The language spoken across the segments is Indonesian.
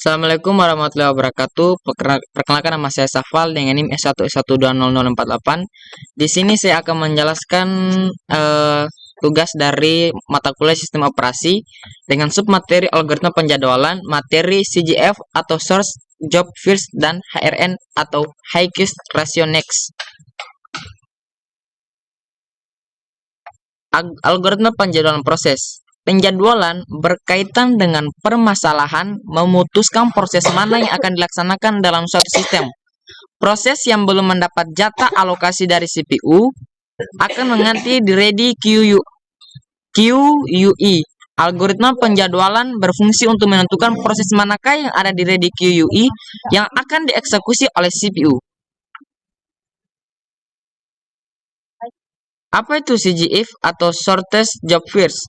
Assalamualaikum warahmatullahi wabarakatuh. Perkenalkan, nama saya Safal dengan NIM S1S1200048. Di sini saya akan menjelaskan tugas dari mata kuliah Sistem Operasi dengan submateri algoritma penjadwalan, materi CJF atau Source Job First dan HRN atau High-Quest Ratio Next. Algoritma penjadwalan proses. Penjadwalan berkaitan dengan permasalahan memutuskan proses mana yang akan dilaksanakan dalam suatu sistem. Proses yang belum mendapat jatah alokasi dari CPU akan mengganti di ready QUE. Algoritma penjadwalan berfungsi untuk menentukan proses manakah yang ada di ready QUE yang akan dieksekusi oleh CPU. Apa itu CJF atau Shortest Job First?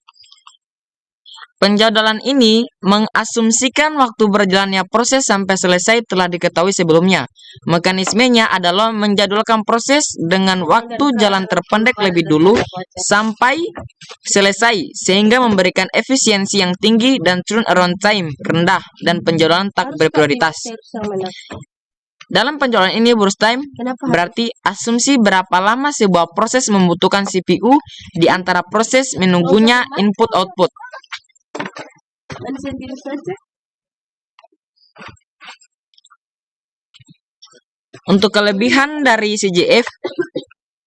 Penjadwalan ini mengasumsikan waktu berjalannya proses sampai selesai telah diketahui sebelumnya. Mekanismenya adalah menjadwalkan proses dengan waktu jalan terpendek lebih dulu sampai selesai, sehingga memberikan efisiensi yang tinggi dan turnaround time rendah dan penjadwalan tak berprioritas. Dalam penjadwalan ini, burst time berarti asumsi berapa lama sebuah proses membutuhkan CPU di antara proses menunggunya input-output. Untuk kelebihan dari CJF,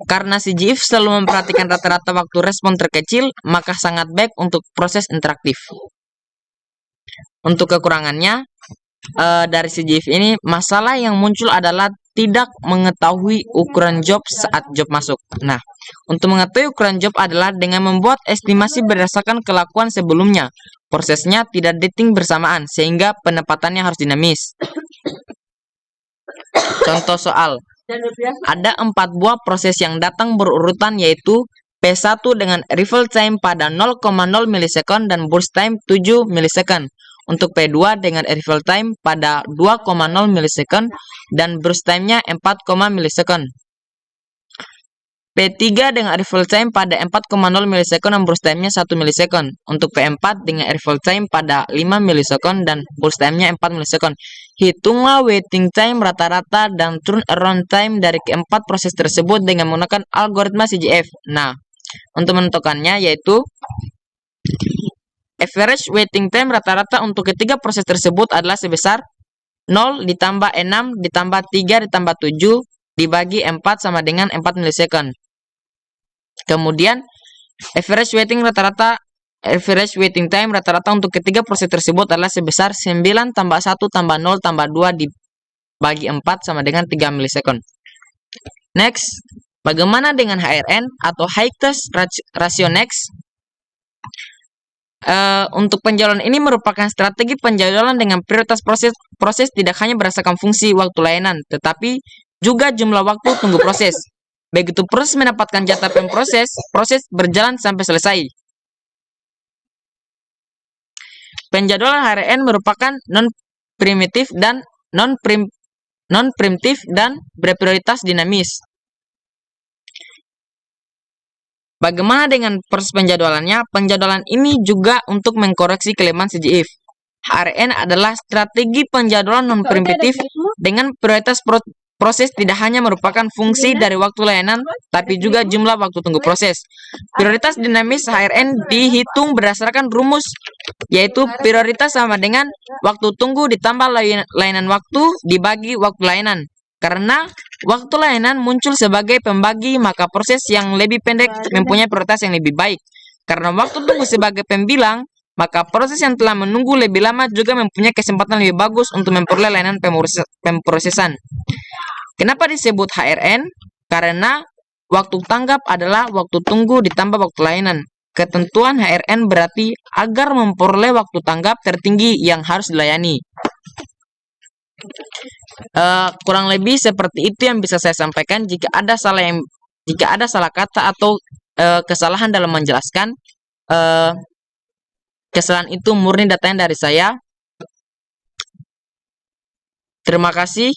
karena CJF selalu memperhatikan rata-rata waktu respon terkecil, maka sangat baik untuk proses interaktif. Untuk kekurangannya, dari CJF ini, masalah yang muncul adalah tidak mengetahui ukuran job saat job masuk. Nah, untuk mengetahui ukuran job adalah dengan membuat estimasi berdasarkan kelakuan sebelumnya. Prosesnya tidak dating bersamaan, sehingga penempatannya harus dinamis. Contoh soal. Ada 4 buah proses yang datang berurutan, yaitu P1 dengan arrival time pada 0,0 milisekund dan burst time 7 milisekund. Untuk P2 dengan arrival time pada 2,0 milisekund dan burst time-nya 4, milisekund. P3 dengan arrival time pada 4,0 milisekund dan burst time-nya 1 milisekund. Untuk P4 dengan arrival time pada 5 milisekund dan burst time-nya 4 milisekund. Hitunglah waiting time rata-rata dan turnaround time dari keempat proses tersebut dengan menggunakan algoritma CJF. Nah, untuk menentukannya yaitu average waiting time rata-rata untuk ketiga proses tersebut adalah sebesar 0 ditambah 6 ditambah 3 ditambah 7 dibagi 4 sama dengan 4 milisekund. Kemudian average waiting time rata-rata untuk ketiga proses tersebut adalah sebesar 9 tambah 1 tambah 0 tambah 2 dibagi 4 sama dengan 3 milisekund. Next, bagaimana dengan HRN atau High-Quest Ratio Next? Untuk penjadwalan ini merupakan strategi penjadwalan dengan prioritas proses tidak hanya berdasarkan fungsi waktu layanan, tetapi juga jumlah waktu tunggu proses. Begitu proses mendapatkan jatah proses berjalan sampai selesai. Penjadwalan HRN merupakan non-primitif dan berprioritas dinamis. Bagaimana dengan proses penjadwalannya? Penjadwalan ini juga untuk mengkoreksi kelemahan CJF. HRN adalah strategi penjadwalan non-primitif dengan prioritas proses tidak hanya merupakan fungsi dari waktu layanan, tapi juga jumlah waktu tunggu proses. Prioritas dinamis HRN dihitung berdasarkan rumus, yaitu prioritas sama dengan waktu tunggu ditambah layanan waktu dibagi waktu layanan. Karena waktu layanan muncul sebagai pembagi, maka proses yang lebih pendek mempunyai prioritas yang lebih baik. Karena waktu tunggu sebagai pembilang, maka proses yang telah menunggu lebih lama juga mempunyai kesempatan lebih bagus untuk memperoleh layanan pemrosesan. Kenapa disebut HRN? Karena waktu tanggap adalah waktu tunggu ditambah waktu layanan. Ketentuan HRN berarti agar memperoleh waktu tanggap tertinggi yang harus dilayani. Kurang lebih seperti itu yang bisa saya sampaikan. Jika ada salah kata atau kesalahan dalam menjelaskan, kesalahan itu murni datanya dari saya. Terima kasih.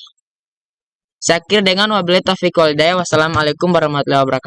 Saya akhiri dengan wabillahi taufiq wal hidayah. Wassalamualaikum warahmatullahi wabarakatuh.